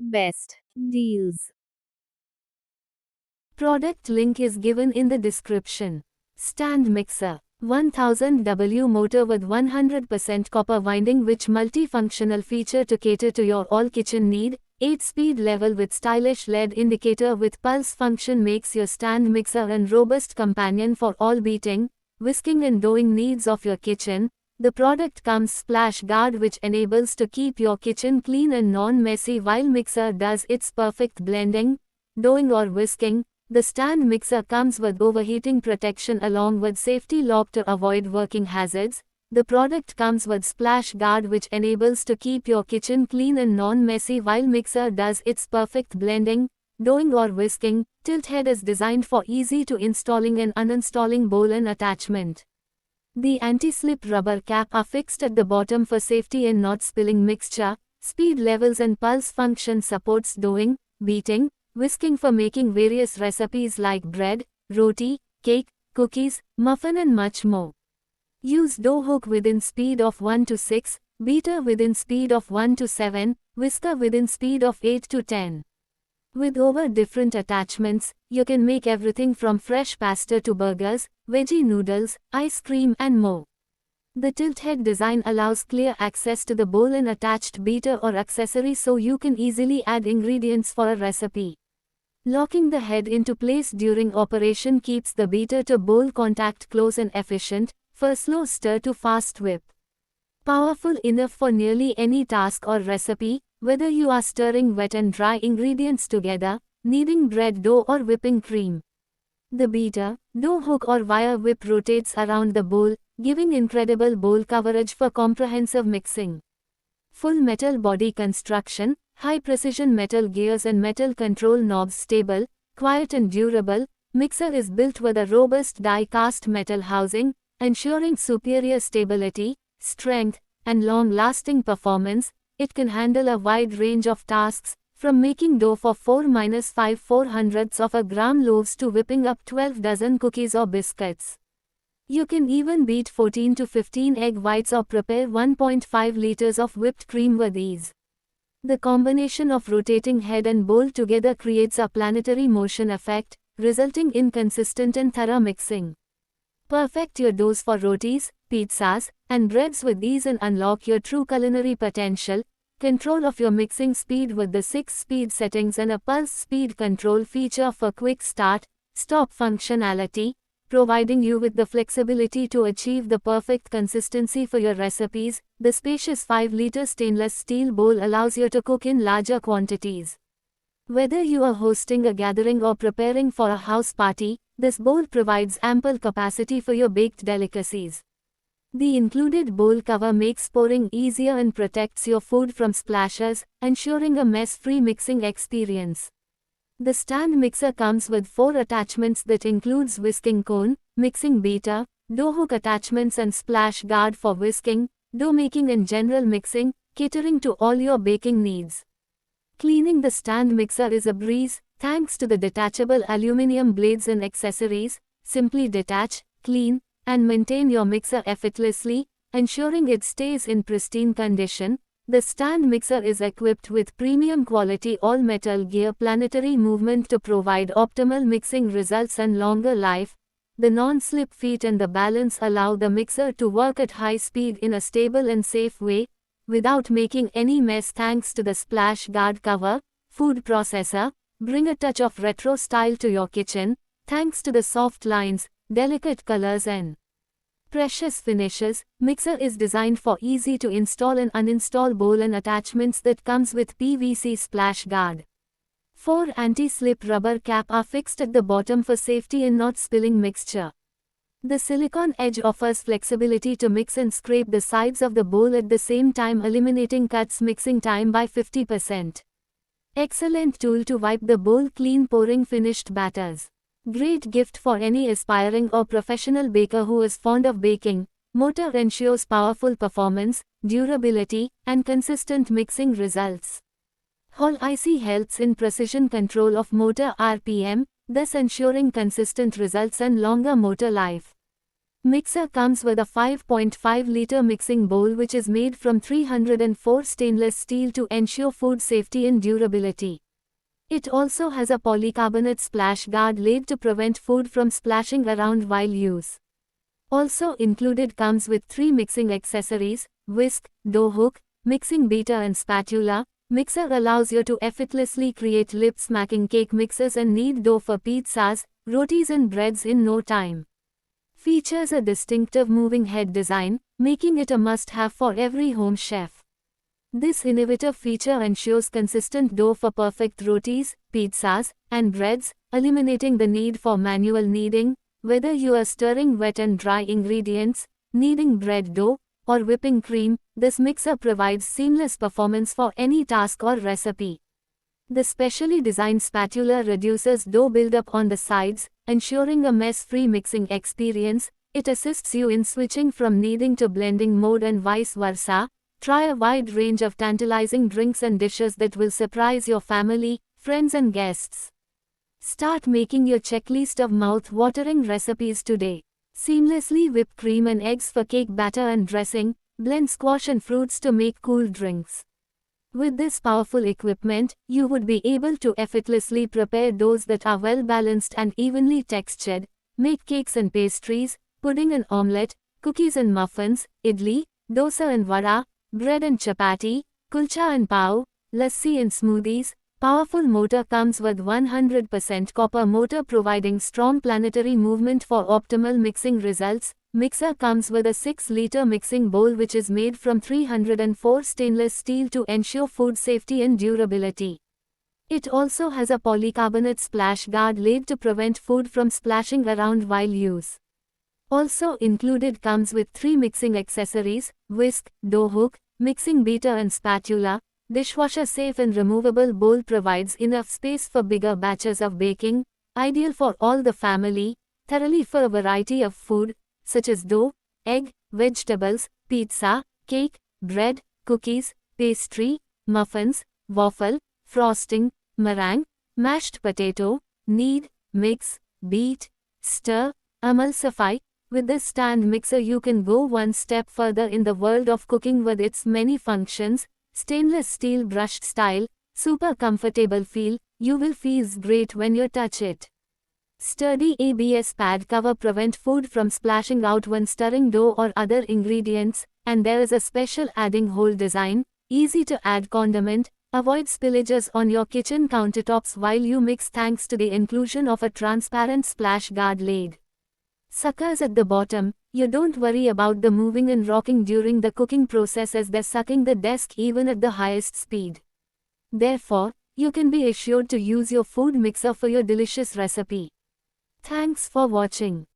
Best deals. Product link is given in the description. Stand mixer. 1000W motor with 100% copper winding which multifunctional feature to cater to your all kitchen need. 8-speed level with stylish LED indicator with pulse function makes your stand mixer a robust companion for all beating, whisking and doughing needs of your kitchen. The product comes splash guard which enables to keep your kitchen clean and non-messy while mixer does its perfect blending, doughing or whisking. The stand mixer comes with overheating protection along with safety lock to avoid working hazards. The product comes with splash guard which enables to keep your kitchen clean and non-messy while mixer does its perfect blending, doughing or whisking. Tilt head is designed for easy to installing and uninstalling bowl and attachment. The anti-slip rubber cap are fixed at the bottom for safety and not spilling mixture. Speed levels and pulse function supports doughing, beating, whisking for making various recipes like bread, roti, cake, cookies, muffin and much more. Use dough hook within speed of 1 to 6, beater within speed of 1 to 7, whisker within speed of 8 to 10. With over different attachments, you can make everything from fresh pasta to burgers, veggie noodles, ice cream and more. The tilt head design allows clear access to the bowl and attached beater or accessory so you can easily add ingredients for a recipe. Locking the head into place during operation keeps the beater to bowl contact close and efficient, for slow stir to fast whip. Powerful enough for nearly any task or recipe, whether you are stirring wet and dry ingredients together, kneading bread dough or whipping cream. The beater, dough hook or wire whip rotates around the bowl, giving incredible bowl coverage for comprehensive mixing. Full metal body construction, high precision metal gears and metal control knobs stable, quiet and durable. Mixer is built with a robust die-cast metal housing, ensuring superior stability, strength, and long-lasting performance. It can handle a wide range of tasks, from making dough for 4-5/400ths of a gram loaves to whipping up 12 dozen cookies or biscuits. You can even beat 14 to 15 egg whites or prepare 1.5 liters of whipped cream with ease. The combination of rotating head and bowl together creates a planetary motion effect, resulting in consistent and thorough mixing. Perfect your doughs for rotis, pizzas, and breads with ease and unlock your true culinary potential. Control of your mixing speed with the 6-speed settings and a pulse speed control feature for quick start, stop functionality, providing you with the flexibility to achieve the perfect consistency for your recipes. The spacious 5-liter stainless steel bowl allows you to cook in larger quantities. Whether you are hosting a gathering or preparing for a house party, this bowl provides ample capacity for your baked delicacies. The included bowl cover makes pouring easier and protects your food from splashes, ensuring a mess-free mixing experience. The stand mixer comes with 4 attachments that includes whisking cone, mixing beater, dough hook attachments and splash guard for whisking, dough making and general mixing, catering to all your baking needs. Cleaning the stand mixer is a breeze, thanks to the detachable aluminum blades and accessories. Simply detach, clean, and maintain your mixer effortlessly, ensuring it stays in pristine condition. The stand mixer is equipped with premium quality all-metal gear planetary movement to provide optimal mixing results and longer life. The non-slip feet and the balance allow the mixer to work at high speed in a stable and safe way, without making any mess thanks to the splash guard cover. Food processor, bring a touch of retro style to your kitchen, thanks to the soft lines, delicate colors and precious finishes. Mixer is designed for easy to install and uninstall bowl and attachments that comes with PVC splash guard. 4 anti-slip rubber cap are fixed at the bottom for safety and not spilling mixture. The silicone edge offers flexibility to mix and scrape the sides of the bowl at the same time, eliminating cuts mixing time by 50%. Excellent tool to wipe the bowl clean pouring finished batters. Great gift for any aspiring or professional baker who is fond of baking. Motor ensures powerful performance, durability, and consistent mixing results. Hall IC helps in precision control of motor RPM, thus ensuring consistent results and longer motor life. Mixer comes with a 5.5-liter mixing bowl which is made from 304 stainless steel to ensure food safety and durability. It also has a polycarbonate splash guard laid to prevent food from splashing around while use. Also included comes with 3 mixing accessories: whisk, dough hook, mixing beater and spatula. Mixer allows you to effortlessly create lip-smacking cake mixes and knead dough for pizzas, rotis and breads in no time. Features a distinctive moving head design, making it a must-have for every home chef. This innovative feature ensures consistent dough for perfect rotis, pizzas, and breads, eliminating the need for manual kneading. Whether you are stirring wet and dry ingredients, kneading bread dough, or whipping cream, this mixer provides seamless performance for any task or recipe. The specially designed spatula reduces dough buildup on the sides, ensuring a mess-free mixing experience. It assists you in switching from kneading to blending mode and vice versa. Try a wide range of tantalizing drinks and dishes that will surprise your family, friends and guests. Start making your checklist of mouth-watering recipes today. Seamlessly whip cream and eggs for cake batter and dressing. Blend squash and fruits to make cool drinks. With this powerful equipment, you would be able to effortlessly prepare doughs that are well balanced and evenly textured, make cakes and pastries, pudding and omelette, cookies and muffins, idli, dosa and vada, bread and chapati, kulcha and pav, lassi and smoothies. Powerful motor comes with 100% copper motor providing strong planetary movement for optimal mixing results. Mixer comes with a 6-liter mixing bowl which is made from 304 stainless steel to ensure food safety and durability. It also has a polycarbonate splash guard laid to prevent food from splashing around while use. Also included comes with 3 mixing accessories: whisk, dough hook, mixing beater and spatula. Dishwasher safe and removable bowl provides enough space for bigger batches of baking, ideal for all the family, thoroughly for a variety of food, such as dough, egg, vegetables, pizza, cake, bread, cookies, pastry, muffins, waffle, frosting, meringue, mashed potato, knead, mix, beat, stir, emulsify. With this stand mixer you can go one step further in the world of cooking with its many functions. Stainless steel brushed style, super comfortable feel, you will feel great when you touch it. Sturdy ABS pad cover prevent food from splashing out when stirring dough or other ingredients, and there is a special adding hole design, easy to add condiment, avoid spillages on your kitchen countertops while you mix thanks to the inclusion of a transparent splash guard lid. Suckers at the bottom, you don't worry about the moving and rocking during the cooking process as they're sucking the desk even at the highest speed. Therefore, you can be assured to use your food mixer for your delicious recipe. Thanks for watching.